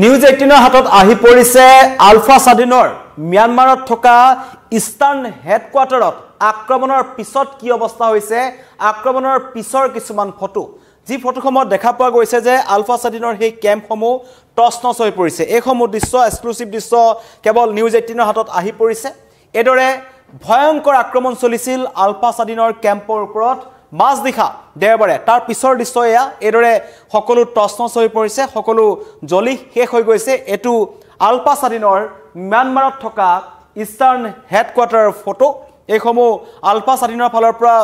news 18 হাতত আহি পৰিছে আলফা স্বাধীনৰ म्यांमारত থকা ইষ্টাৰ্ণ হেডকোৱাৰ্টাৰত আক্ৰমণৰ পিছত কি অৱস্থা হৈছে আক্ৰমণৰ পিছৰ কিছুমান ফটো যি ফটোসমূহ দেখা পোৱা গৈছে যে আলফা স্বাধীনৰ সেই কেম্পসমূহ টছনছ হৈ পৰিছে এইসমূহ দৃশ্য এক্সক্লুসিভ দৃশ্য কেৱল নিউজ 18 হাতত আহি পৰিছে এদৰে ভয়ংকৰ আক্ৰমণ চলিছিল আলফা স্বাধীনৰ কেম্পৰ ওপৰত মাছ দিখা দেওবাৰে তাৰ পিছৰ দৃশ্য এয়া এদৰে সকলো টছনছ হৈ পৰিছে সকলো জলি শেষ হৈ গৈছে এটু আলফা স্বাধীনৰ म्यांमारত থকা ইষ্টাৰ্ণ হেডকোৱাৰ্টাৰৰ ফটো এইসমূহ আলফা স্বাধীনৰ ফালৰ পৰা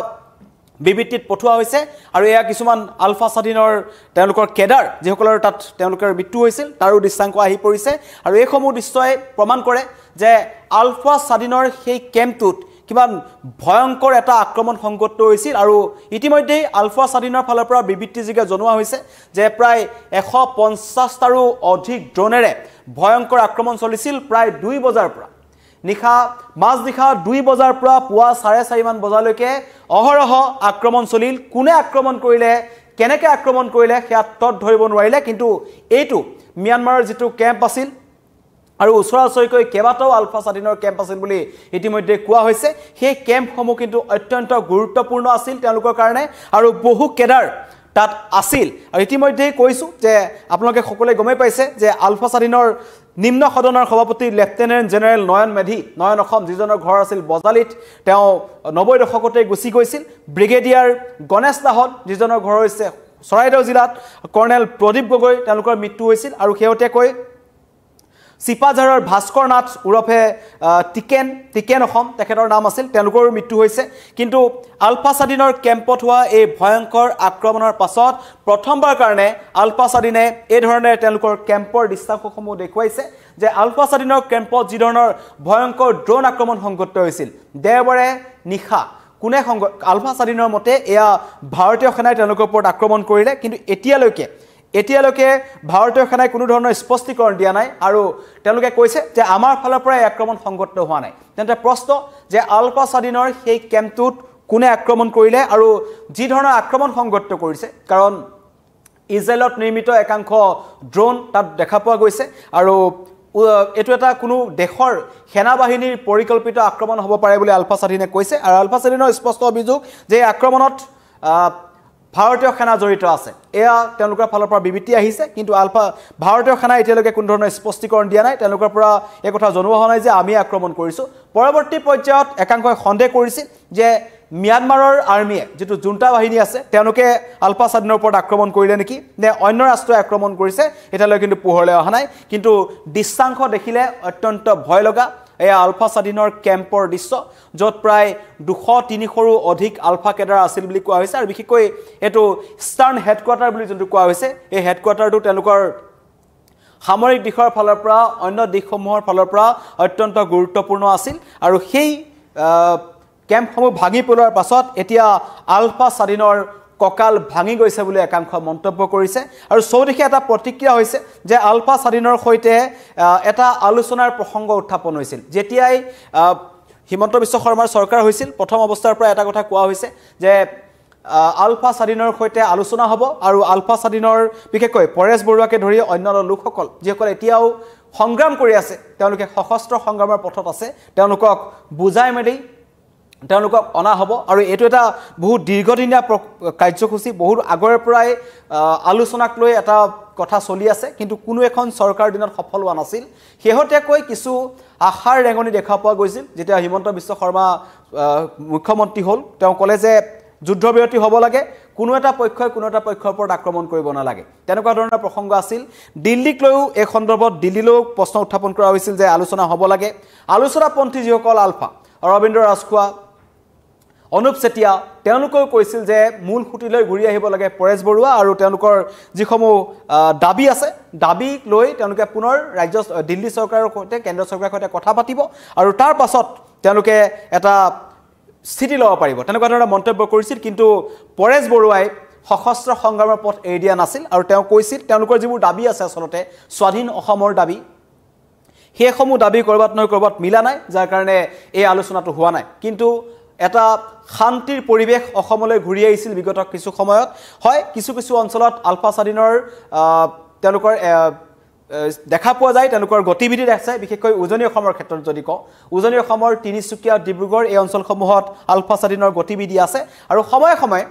বিবৃতিত পঠোৱা হৈছে আৰু এয়া কিছুমান আলফা স্বাধীনৰ তেওঁলোকৰ কেডাৰ যিসকলৰ তাত তেওঁলোকৰ মৃত্যু হৈছিল তাৰো দৃশ্যাংক আহি পৰিছে আৰু এইসমূহ দৃশ্যই প্ৰমাণ কৰে যে আলফা স্বাধীনৰ সেই কেম্পটোত কিমান ভয়ংকৰ এটা আক্ৰমণ সংঘটিত হৈছিল আৰু ইতিমধ্যে আলফা স্বাধীনৰ ফালৰ পৰা বিবৃতি যোগে জনোৱা হৈছে যে প্ৰায় 150 টাৰো অধিক ড্ৰোনেৰে ভয়ংকৰ আক্ৰমণ চলিছিল প্ৰায় 2 বজাৰ পৰা নিখা মাছ দিখা 2 বজাৰ পৰা পুৱা 4:30 মান বজালৈকে অহৰহ আক্ৰমণ চলিল কোনে আক্ৰমণ কৰিলে কেনেকৈ আক্ৰমণ কৰিলে হেয়া তত ধৰিব নোৱাৰিলে কিন্তু এইটো म्यांमाৰৰ যেটো কেম্প আছিল আৰু ওচৰাওচৰিকৈ কেবাটাও আলফা স্বাধীনৰ কেম্প আছিল বুলি ইতিমধ্যে কোৱা হৈছে সেই কেম্পসমূহ কিন্তু অত্যন্ত গুৰুত্বপূৰ্ণ আছিল তেওঁলোকৰ কাৰণে আৰু বহু কেডাৰ তাত আছিল আৰু ইতিমধ্যে কৈছো যে আপোনালোকে সকলোৱে গমে পাইছে যে আলফা স্বাধীনৰ নিম্ন সদনৰ সভাপতি লেফটেনেণ্ট জেনেৰেল নয়ন মেধি নয়ন অসম যিজনৰ ঘৰ আছিল বজালিত তেওঁ 90 দশকতে গুছি গৈছিল ব্ৰিগেডিয়াৰ গণেশ দাহত যিজনৰ ঘৰ হৈছে চৰাইদেউ জিলাত কৰ্নেল প্ৰদীপ গগৈ তেওঁলোকৰ মৃত্যু হৈছিল আৰু হেওতেকৈ সিপাঝাৰৰ ভাস্কৰ নাথ উৰফে টিকেন অসম তেখেতৰ নাম আছিল তেওঁলোকৰ মৃত্যু হৈছে কিন্তু আলফা স্বাধীনৰ কেম্পত হোৱা এই ভয়ংকৰ আক্ৰমণৰ পাছত প্ৰথমবাৰ কাৰণে আলফা স্বাধীনে এই ধৰণে তেওঁলোকৰ কেম্পৰ দৃশ্যাংশসমূহ দেখুৱাইছে যে আলফা স্বাধীনৰ কেম্পত যি ধৰণৰ ভয়ংকৰ ড্ৰোন আক্ৰমণ সংঘটিত হৈছিল দেওবাৰে নিশা কোনে আলফা স্বাধীনৰ মতে এয়া ভাৰতীয় সেনাই তেওঁলোকৰ ওপৰত আক্ৰমণ কৰিলে কিন্তু এতিয়ালৈকে ভাৰতীয় সেনাই কোনো ধৰণৰ স্পষ্টীকৰণ দিয়া নাই আৰু তেওঁলোকে কৈছে যে আমাৰ ফালৰ পৰা আক্ৰমণ সংঘটিত হোৱা নাই তেন্তে প্ৰশ্ন যে আলফা স্বাধীনৰ সেই কেম্পটোত কোনে আক্ৰমণ কৰিলে আৰু যি ধৰণৰ আক্ৰমণ সংঘটিত কৰিছে কাৰণ ইজৰাইলত নিৰ্মিত একাংশ ড্ৰোন তাত দেখা পোৱা গৈছে আৰু এটো এটা কোনো দেশৰ সেনা বাহিনীৰ পৰিকল্পিত আক্ৰমণ হ'ব পাৰে বুলি আলফা স্বাধীনে কৈছে আৰু আলফা স্বাধীনৰ স্পষ্ট অভিযোগ যে আক্ৰমণত ভাৰতীয় সেনা জড়িত আছে এয়া তেওঁলোকৰ ফালৰ পৰা বিবৃতি আহিছে কিন্তু ভাৰতীয় সেনা এতিয়ালৈকে কোনো ধৰণৰ স্পষ্টীকৰণ দিয়া নাই তেওঁলোকৰ পৰা এই কথা জনোৱা হোৱা নাই যে আমি আক্ৰমণ কৰিছো পৰৱৰ্তী পৰ্যায়ত একাংশই সন্দেহ কৰিছিল যে म्यांमाৰৰ আৰ্মিয়ে যেটো জুণ্টা বাহিনী আছে তেওঁলোকে আলফা স্বাধীনৰ ওপৰত আক্ৰমণ কৰিলে নেকি নে অন্য ৰাষ্ট্ৰই আক্ৰমণ কৰিছে এতিয়ালৈকে কিন্তু পোহৰলৈ অহা নাই কিন্তু দৃশ্যাংশ দেখিলে অত্যন্ত ভয় লগা এই আলফা স্বাধীনৰ কেম্পৰ দৃশ্য যত প্ৰায় 200-300ৰো অধিক আলফা কেডাৰ আছিল বুলি কোৱা হৈছে আৰু বিশেষকৈ এটো ইষ্টাৰ্ণ হেডকোৱাৰ্টাৰ বুলি যোনটো কোৱা হৈছে এই হেডকোৱাৰ্টাৰটো তেওঁলোকৰ সামৰিক দিশৰ ফালৰ পৰা অন্য দিশসমূহৰ ফালৰ পৰা অত্যন্ত গুৰুত্বপূৰ্ণ আছিল আৰু সেই কেম্পসমূহ ভাঙি পেলোৱাৰ পাছত এতিয়া আলফা স্বাধীনৰ ককাল ভাঙি গৈছে বুলি একাংশ মন্তব্য কৰিছে আৰু চৌদিশে এটা প্ৰতিক্ৰিয়া হৈছে যে আলফা স্বাধীনৰ সৈতে এটা আলোচনাৰ প্ৰসংগ উত্থাপন হৈছিল যেতিয়াই হিমন্ত বিশ্ব শৰ্মাৰ চৰকাৰ হৈছিল প্ৰথম অৱস্থাৰ পৰা এটা কথা কোৱা হৈছে যে আলফা স্বাধীনৰ সৈতে আলোচনা হ'ব আৰু আলফা স্বাধীনৰ বিশেষকৈ পৰেশ বৰুৱাকে ধৰি অন্য লোকসকল যিসকল এতিয়াও সংগ্ৰাম কৰি আছে তেওঁলোকে সশস্ত্ৰ সংগ্ৰামৰ পথত আছে তেওঁলোকক বুজাই মেলি তেওঁলোকক অনা হ'ব আৰু এটো এটা বহু দীৰ্ঘদিনীয়া কাৰ্যসূচী বহুত আগৰ পৰাই আলোচনাক লৈ এটা কথা চলি আছে কিন্তু কোনো এখন চৰকাৰ দিনত সফল হোৱা নাছিল হেহতেকৈ কিছু আশাৰ ৰেঙনি দেখা পোৱা গৈছিল যেতিয়া হিমন্ত বিশ্ব শৰ্মা মুখ্যমন্ত্ৰী হ'ল তেওঁ ক'লে যে যুদ্ধবিৰতি হ'ব লাগে কোনো এটা পক্ষৰ ওপৰত আক্ৰমণ কৰিব নালাগে তেনেকুৱা ধৰণৰ প্ৰসংগ আছিল দিল্লীক লৈও এই সন্দৰ্ভত দিল্লীলৈ প্ৰশ্ন উত্থাপন কৰা হৈছিল যে আলোচনা হ'ব লাগে আলোচনাপন্থী যিসকল আলফা ৰবীন্দ্ৰ ৰাজখোৱা অনুপ চেতিয়া তেওঁলোকেও কৈছিল যে মূল খুঁটিলৈ ঘূৰি আহিব লাগে পৰেশ বৰুৱা আৰু তেওঁলোকৰ যিসমূহ দাবী আছে দাবীক লৈ তেওঁলোকে পুনৰ দিল্লী চৰকাৰৰ সৈতে কেন্দ্ৰ চৰকাৰৰ সৈতে কথা পাতিব আৰু তাৰ পাছত তেওঁলোকে এটা স্থিতি ল'ব পাৰিব তেনেকুৱা ধৰণৰ মন্তব্য কৰিছিল কিন্তু পৰেশ বৰুৱাই সশস্ত্ৰ সংগ্ৰামৰ পথ এৰি দিয়া নাছিল আৰু তেওঁ কৈছিল তেওঁলোকৰ যিবোৰ দাবী আছে আচলতে স্বাধীন অসমৰ দাবী সেইসমূহ দাবী কৰবাত মিলা নাই যাৰ কাৰণে এই আলোচনাটো হোৱা নাই কিন্তু এটা শান্তিৰ পৰিবেশ অসমলৈ ঘূৰি আহিছিল বিগত কিছু সময়ত হয় কিছু অঞ্চলত আলফা স্বাধীনৰ তেওঁলোকৰ দেখা পোৱা যায় তেওঁলোকৰ গতিবিধি আছে বিশেষকৈ উজনি অসমৰ ক্ষেত্ৰত যদি কওঁ উজনি অসমৰ তিনিচুকীয়া ডিব্ৰুগড় এই অঞ্চলসমূহত আলফা স্বাধীনৰ গতিবিধি আছে আৰু সময়ে সময়ে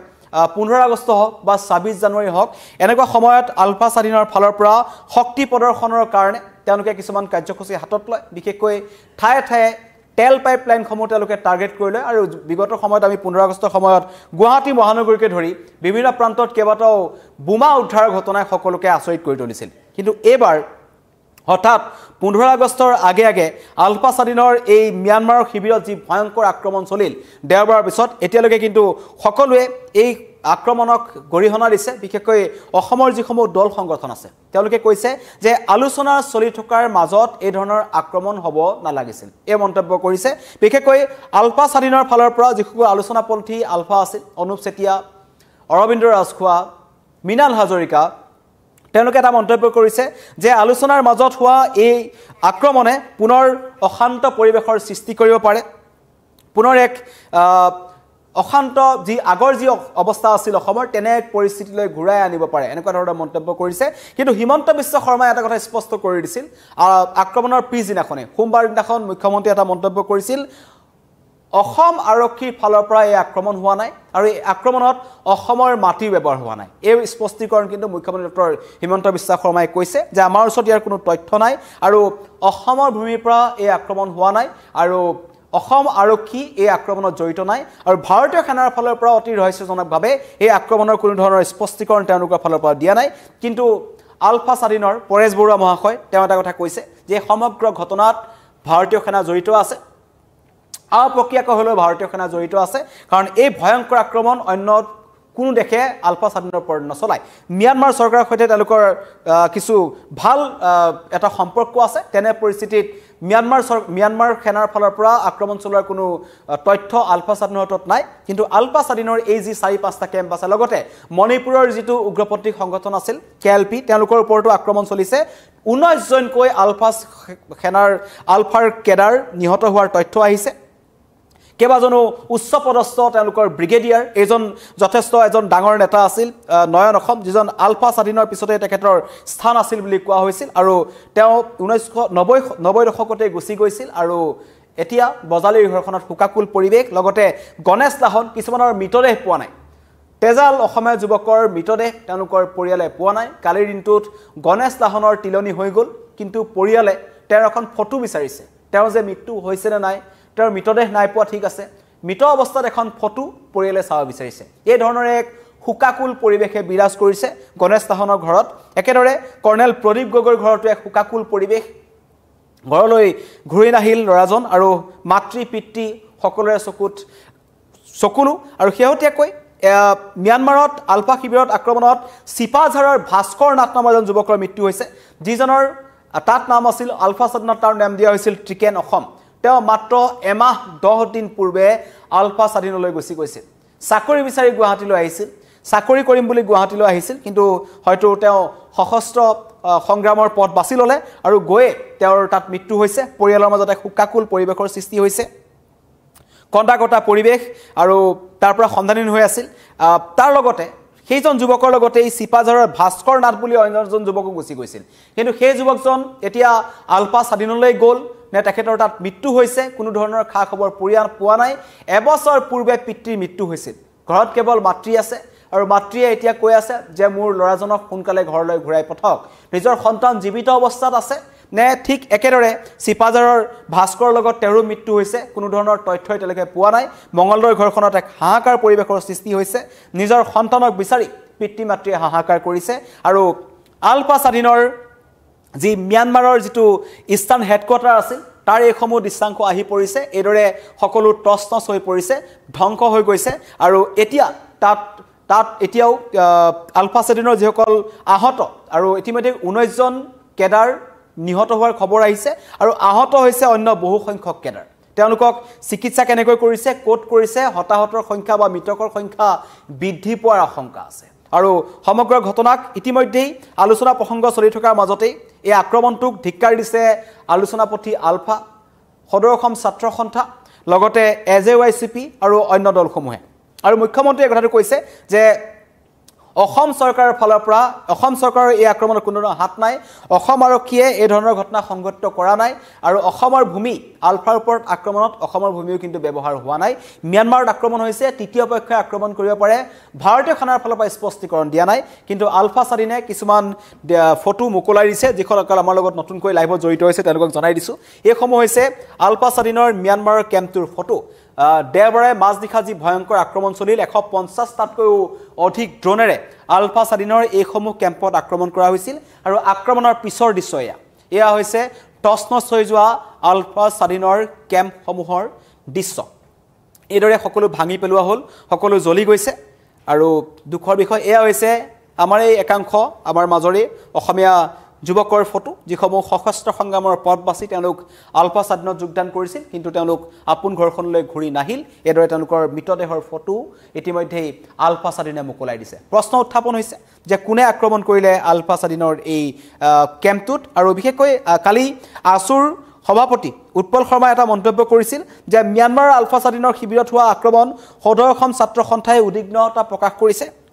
15 আগষ্ট হওক বা 26 জানুৱাৰী হওক এনেকুৱা সময়ত আলফা স্বাধীনৰ ফালৰ পৰা শক্তি প্ৰদৰ্শনৰ কাৰণে তেওঁলোকে কিছুমান কাৰ্যসূচী হাতত লয় বিশেষকৈ ঠায়ে ঠায়ে তেল পাইপলাইনসমূহ তেওঁলোকে টাৰ্গেট কৰি লয় আৰু বিগত সময়ত আমি 15 আগষ্টৰ সময়ত গুৱাহাটী মহানগৰীকে ধৰি বিভিন্ন প্ৰান্তত কেইবাটাও বোমা উদ্ধাৰৰ ঘটনাই সকলোকে আচৰিত কৰি তুলিছিল কিন্তু এইবাৰ হঠাৎ 15 আগষ্টৰ আগে আগে আলফা স্বাধীনৰ এই ম্যানমাৰৰ শিবিৰত যি ভয়ংকৰ আক্ৰমণ চলিল দেওবাৰৰ পিছত এতিয়ালৈকে কিন্তু সকলোৱে এই আক্ৰমণক গৰিহণা দিছে বিশেষকৈ অসমৰ যিসমূহ দল সংগঠন আছে তেওঁলোকে কৈছে যে আলোচনা চলি থকাৰ মাজত এই ধৰণৰ আক্ৰমণ হ'ব নালাগিছিল এই মন্তব্য কৰিছে বিশেষকৈ আলফা স্বাধীনৰ ফালৰ পৰা যিসকল আলোচনাপন্থী আলফা আছিল অনুপ চেতিয়া অৰবিন্দ ৰাজখোৱা মৃণাল হাজৰিকা তেওঁলোকে এটা মন্তব্য কৰিছে যে আলোচনাৰ মাজত হোৱা এই আক্ৰমণে পুনৰ অশান্ত পৰিৱেশৰ সৃষ্টি কৰিব পাৰে পুনৰ এক অশান্ত যি আগৰ যি অৱস্থা আছিল অসমৰ তেনে এক পৰিস্থিতিলৈ ঘূৰাই আনিব পাৰে এনেকুৱা ধৰণৰ মন্তব্য কৰিছে কিন্তু হিমন্ত বিশ্ব শৰ্মাই এটা কথা স্পষ্ট কৰি দিছিল আক্ৰমণৰ পিছদিনাখনে সোমবাৰ দিনাখন মুখ্যমন্ত্ৰী এটা মন্তব্য কৰিছিল অসম আৰক্ষীৰ ফালৰ পৰা এই আক্ৰমণ হোৱা নাই আৰু এই আক্ৰমণত অসমৰ মাটি ব্যৱহাৰ হোৱা নাই এই স্পষ্টীকৰণ কিন্তু মুখ্যমন্ত্ৰী ডক্টৰ হিমন্ত বিশ্ব শৰ্মাই কৈছে যে আমাৰ ওচৰত ইয়াৰ কোনো তথ্য নাই আৰু অসমৰ ভূমিৰ পৰা এই আক্ৰমণ হোৱা নাই আৰু অসম আৰক্ষী এই আক্ৰমণত জড়িত নাই আৰু ভাৰতীয় সেনাৰ ফালৰ পৰা অতি ৰহস্যজনকভাৱে এই আক্ৰমণৰ কোনো ধৰণৰ স্পষ্টীকৰণ তেওঁলোকৰ ফালৰ পৰা দিয়া নাই কিন্তু আলফা স্বাধীনৰ পৰেশ বৰুৱা মহাশয় তেওঁ এটা কথা কৈছে যে সমগ্ৰ ঘটনাত ভাৰতীয় সেনা জড়িত আছে অপ্ৰক্ৰিয়াকৈ হ'লেও ভাৰতীয় সেনা জড়িত আছে কাৰণ এই ভয়ংকৰ আক্ৰমণ অন্য কোনো দেশে আলফা স্বাধীনৰ ওপৰত নচলায় ম্যানমাৰ চৰকাৰৰ সৈতে তেওঁলোকৰ কিছু ভাল এটা সম্পৰ্ক আছে তেনে পৰিস্থিতিত ম্যানমাৰ সেনাৰ ফালৰ পৰা আক্ৰমণ চলোৱাৰ কোনো তথ্য আলফা স্বাধীনৰ হাতত নাই কিন্তু আলফা স্বাধীনৰ এই যি 4-5টা কেম্প আছে লগতে মণিপুৰৰ যিটো উগ্ৰপন্থী সংগঠন আছিল KLP তেওঁলোকৰ ওপৰতো আক্ৰমণ চলিছে 19 জনকৈ আলফা সেনাৰ আলফাৰ কেডাৰ নিহত হোৱাৰ তথ্য আহিছে কেবাজনো উচ্চ পদস্থ তেওঁলোকৰ ব্ৰিগেডিয়াৰ এজন যথেষ্ট এজন ডাঙৰ নেতা আছিল নয়ন অসম যিজন আলফা স্বাধীনৰ পিছতে তেখেতৰ স্থান আছিল বুলি কোৱা হৈছিল আৰু তেওঁ 1990 দশকতে গুচি গৈছিল আৰু এতিয়া বজালীৰ ঘৰখনত হুকাকুল পৰিৱেশ লগতে গণেশ দাহন কিছুমানৰ মৃতদেহ পোৱা নাই তেজাল অসমীয়া যুৱকৰ মৃতদেহ তেওঁলোকৰ পৰিয়ালে পোৱা নাই কালিৰ দিনটোত গণেশ দাহনৰ তিলনি হৈ গ'ল কিন্তু পৰিয়ালে তেওঁৰ এখন ফটো বিচাৰিছে তেওঁ যে মৃত্যু হৈছে নে নাই তেওঁৰ মৃতদেহ নাই পোৱা ঠিক আছে মৃত অৱস্থাত এখন ফটো পৰিয়ালে চাব বিচাৰিছে এই ধৰণৰ এক হুকাকুল পৰিৱেশে বিৰাজ কৰিছে গণেশ দাহনৰ ঘৰত একেদৰে কৰ্ণেল প্ৰদীপ গগৈৰ ঘৰতো এক হুকাকুল পৰিৱেশ ঘৰলৈ ঘূৰি নাহিল ল'ৰাজন আৰু মাতৃ পিতৃ সকলোৰে চকুলো আৰু শেহতীয়াকৈ ম্যানমাৰত আলফা শিবিৰত আক্ৰমণত চিপাঝাৰৰ ভাস্কৰ নাথ নামৰ এজন যুৱকৰ মৃত্যু হৈছে যিজনৰ তাত নাম আছিল আলফা স্বাধীনত তাৰ নাম দিয়া হৈছিল ট্ৰিকেন অসম তেওঁ মাত্ৰ এমাহ 10 দিন পূৰ্বে আলফা স্বাধীনলৈ গুচি গৈছিল চাকৰি বিচাৰি গুৱাহাটীলৈ আহিছিল চাকৰি কৰিম বুলি গুৱাহাটীলৈ আহিছিল কিন্তু হয়তো তেওঁ সশস্ত্ৰ সংগ্ৰামৰ পথ বাছি ল'লে আৰু গৈয়ে তেওঁৰ তাত মৃত্যু হৈছে পৰিয়ালৰ মাজত এক হুকাকুল পৰিৱেশৰ সৃষ্টি হৈছে কণ্ডাকটা পৰিৱেশ আৰু তাৰ পৰা সন্ধানহীন হৈ আছিল তাৰ লগতে সেইজন যুৱকৰ লগতে এই চিপাঝাৰৰ ভাস্কৰ নাথ বুলি অন্যজন যুৱকো গুচি গৈছিল কিন্তু সেই যুৱকজন এতিয়া আলফা স্বাধীনলৈ গ'ল নে তেখেতৰ তাত মৃত্যু হৈছে কোনো ধৰণৰ খা খবৰ পোৱা নাই এবছৰ পূৰ্বে পিতৃৰ মৃত্যু হৈছিল ঘৰত কেৱল মাতৃ আছে আৰু মাতৃয়ে এতিয়া কৈ আছে যে মোৰ ল'ৰাজনক সোনকালে ঘৰলৈ ঘূৰাই পঠাওক নিজৰ সন্তান জীৱিত অৱস্থাত আছে নে ঠিক একেদৰে চিপাঝাৰৰ ভাস্কৰ লগত তেওঁৰো মৃত্যু হৈছে কোনো ধৰণৰ তথ্য এতিয়ালৈকে পোৱা নাই মঙ্গলদৈৰ ঘৰখনত এক হাহাকাৰ পৰিৱেশৰ সৃষ্টি হৈছে নিজৰ সন্তানক বিচাৰি পিতৃ মাতৃয়ে হাহাকাৰ কৰিছে আৰু আলফা স্বাধীনৰ যি ম্যানমাৰৰ যিটো ইষ্টাৰ্ণ হেডকোৱাৰ্টাৰ আছিল তাৰ এইসমূহ দৃশ্যাংশ আহি পৰিছে এইদৰে সকলো টছটছ হৈ পৰিছে ধ্বংস হৈ গৈছে আৰু এতিয়া তাত এতিয়াও আলফা স্বাধীনৰ যিসকল আহত আৰু ইতিমধ্যে 19 জন কেডাৰ নিহত হোৱাৰ খবৰ আহিছে আৰু আহত হৈছে অন্য বহু সংখ্যক কেডাৰ তেওঁলোকক চিকিৎসা কেনেকৈ কৰিছে কোট কৰিছে হতাহতৰ সংখ্যা বা মৃতকৰ সংখ্যা বৃদ্ধি পোৱাৰ আশংকা আছে আৰু সমগ্ৰ ঘটনাক ইতিমধ্যেই আলোচনা প্ৰসংগ চলি থকাৰ মাজতেই এই আক্ৰমণটোক ধিক্কাৰ দিছে আলোচনাপন্থী আলফা সদৰ অসম ছাত্ৰ সন্থা লগতে AJYCP আৰু অন্য দলসমূহে আৰু মুখ্যমন্ত্ৰীয়ে কথাটো কৈছে যে অসম চৰকাৰৰ ফালৰ পৰা অসম চৰকাৰৰ এই আক্ৰমণৰ কোনো হাত নাই অসম আৰক্ষীয়ে এই ধৰণৰ ঘটনা সংঘটিত কৰা নাই আৰু অসমৰ ভূমি আলফাৰ ওপৰত আক্ৰমণত অসমৰ ভূমিও কিন্তু ব্যৱহাৰ হোৱা নাই ম্যানমাৰত আক্ৰমণ হৈছে তৃতীয় পক্ষই আক্ৰমণ কৰিব পাৰে ভাৰতীয় সেনাৰ ফালৰ পৰা স্পষ্টীকৰণ দিয়া নাই কিন্তু আলফা স্বাধীনে কিছুমান ফটো মুকলাই দিছে যিসকল আমাৰ লগত নতুনকৈ লাইভত জড়িত হৈছে তেওঁলোকক জনাই দিছো এইসমূহ হৈছে আলফা স্বাধীনৰ ম্যানমাৰৰ কেম্পটোৰ ফটো দেওবাৰে মাজনিশা যি ভয়ংকৰ আক্ৰমণ চলিল 150টাতকৈও অধিক ড্ৰোনেৰে আলফা স্বাধীনৰ এইসমূহ কেম্পত আক্ৰমণ কৰা হৈছিল আৰু আক্ৰমণৰ পিছৰ দৃশ্য এয়া হৈছে টছনছ হৈ যোৱা আলফা স্বাধীনৰ কেম্পসমূহৰ দৃশ্য এইদৰে সকলো ভাঙি পেলোৱা হ'ল সকলো জ্বলি গৈছে আৰু দুখৰ বিষয় এয়া হৈছে আমাৰ এই একাংশ আমাৰ মাজৰে অসমীয়া যুৱকৰ ফটো যিসমূহ সশস্ত্ৰ সংগ্ৰামৰ পথ বাছি তেওঁলোক আলফা স্বাধীনত যোগদান কৰিছিল কিন্তু তেওঁলোক আপোন ঘৰখনলৈ ঘূৰি নাহিল এদৰে তেওঁলোকৰ মৃতদেহৰ ফটো ইতিমধ্যে আলফা স্বাধীনে মুকলাই দিছে প্ৰশ্ন উত্থাপন হৈছে যে কোনে আক্ৰমণ কৰিলে আলফা স্বাধীনৰ এই কেম্পটোত আৰু বিশেষকৈ কালি আসুৰ সভাপতি উৎপল শৰ্মাই এটা মন্তব্য কৰিছিল যে ম্যানমাৰৰ আলফা স্বাধীনৰ শিবিৰত হোৱা আক্ৰমণ সদৌ অসম ছাত্ৰ সন্থাই উদ্বিগ্নতা প্ৰকাশ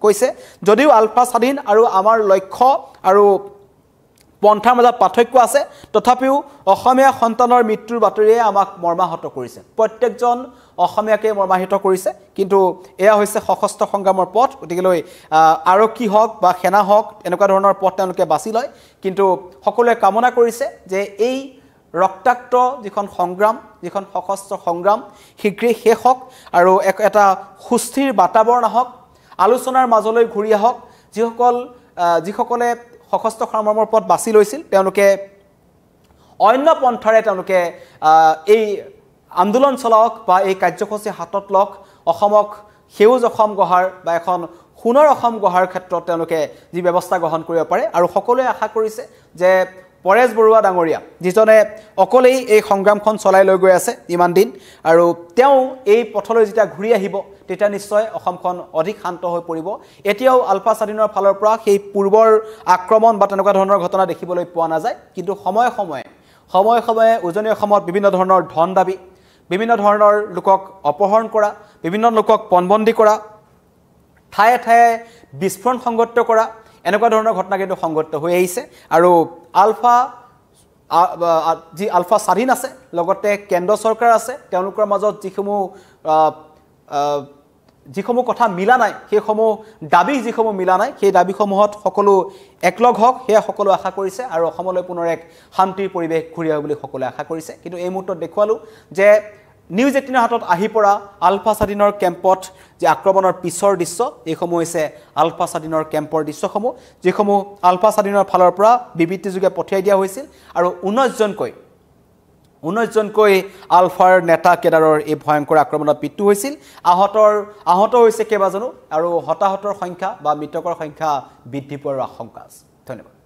কৈছে যদিও আলফা স্বাধীন আৰু আমাৰ লক্ষ্য আৰু পন্থাৰ মাজত পাৰ্থক্য আছে তথাপিও অসমীয়া সন্তানৰ মৃত্যুৰ বাতৰিয়ে আমাক মৰ্মাহত কৰিছে প্ৰত্যেকজন অসমীয়াকে মৰ্মাহিত কৰিছে কিন্তু এয়া হৈছে সশস্ত্ৰ সংগ্ৰামৰ পথ গতিকেলৈ আৰক্ষী হওক বা সেনা হওক এনেকুৱা ধৰণৰ পথ তেওঁলোকে বাছি লয় কিন্তু সকলোৱে কামনা কৰিছে যে এই ৰক্তাক্ত যিখন সংগ্ৰাম যিখন সশস্ত্ৰ সংগ্ৰাম শীঘ্ৰেই শেষ হওক আৰু এটা সুস্থিৰ বাতাবৰণ আহক আলোচনাৰ মাজলৈ ঘূৰি আহক যিসকলে সশস্ত্ৰ সংগ্ৰামৰ পথ বাছি লৈছিল তেওঁলোকে অন্য পন্থাৰে তেওঁলোকে এই আন্দোলন চলাওক বা এই কাৰ্যসূচী হাতত লওক অসমক সেউজ অসম গঢ়াৰ বা এখন সোণৰ অসম গঢ়াৰ ক্ষেত্ৰত তেওঁলোকে যি ব্যৱস্থা গ্ৰহণ কৰিব পাৰে আৰু সকলোৱে আশা কৰিছে যে পৰেশ বৰুৱা ডাঙৰীয়া যিজনে অকলেই এই সংগ্ৰামখন চলাই লৈ গৈ আছে ইমান দিন আৰু তেওঁ এই পথলৈ যেতিয়া ঘূৰি আহিব তেতিয়া নিশ্চয় অসমখন অধিক শান্ত হৈ পৰিব এতিয়াও আলফা স্বাধীনৰ ফালৰ পৰা সেই পূৰ্বৰ আক্ৰমণ বা তেনেকুৱা ধৰণৰ ঘটনা দেখিবলৈ পোৱা নাযায় কিন্তু সময়ে সময়ে উজনি অসমত বিভিন্ন ধৰণৰ ধন দাবী বিভিন্ন ধৰণৰ লোকক অপহৰণ কৰা বিভিন্ন লোকক পণবন্দী কৰা ঠায়ে ঠায়ে বিস্ফোৰণ সংঘটিত কৰা এনেকুৱা ধৰণৰ ঘটনা কিন্তু সংঘটিত হৈ আহিছে আৰু আলফা স্বাধীন আছে লগতে কেন্দ্ৰ চৰকাৰ আছে তেওঁলোকৰ মাজত যিসমূহ কথা মিলা নাই সেইসমূহ দাবী যিসমূহ মিলা নাই সেই দাবীসমূহত সকলো একলগ হওক সেয়া সকলো আশা কৰিছে আৰু অসমলৈ পুনৰ এক শান্তিৰ পৰিৱেশ ঘূৰি আহিব বুলি সকলোৱে আশা কৰিছে কিন্তু এই মুহূৰ্তত দেখুৱালো যে নিউজ 18ৰ হাতত আহি পৰা আলফা স্বাধীনৰ কেম্পত যে আক্ৰমণৰ পিছৰ দৃশ্য এইসমূহ হৈছে আলফা স্বাধীনৰ কেম্পৰ দৃশ্যসমূহ যিসমূহ আলফা স্বাধীনৰ ফালৰ পৰা বিবৃতিযোগে পঠিয়াই দিয়া হৈছিল আৰু 19 জনকৈ আলফাৰ নেতা কেডাৰৰ এই ভয়ংকৰ আক্ৰমণত মৃত্যু হৈছিল আহত হৈছে কেইবাজনো আৰু হতাহতৰ সংখ্যা বা মৃতকৰ সংখ্যা বৃদ্ধি পোৱাৰ আশংকা আছে ধন্যবাদ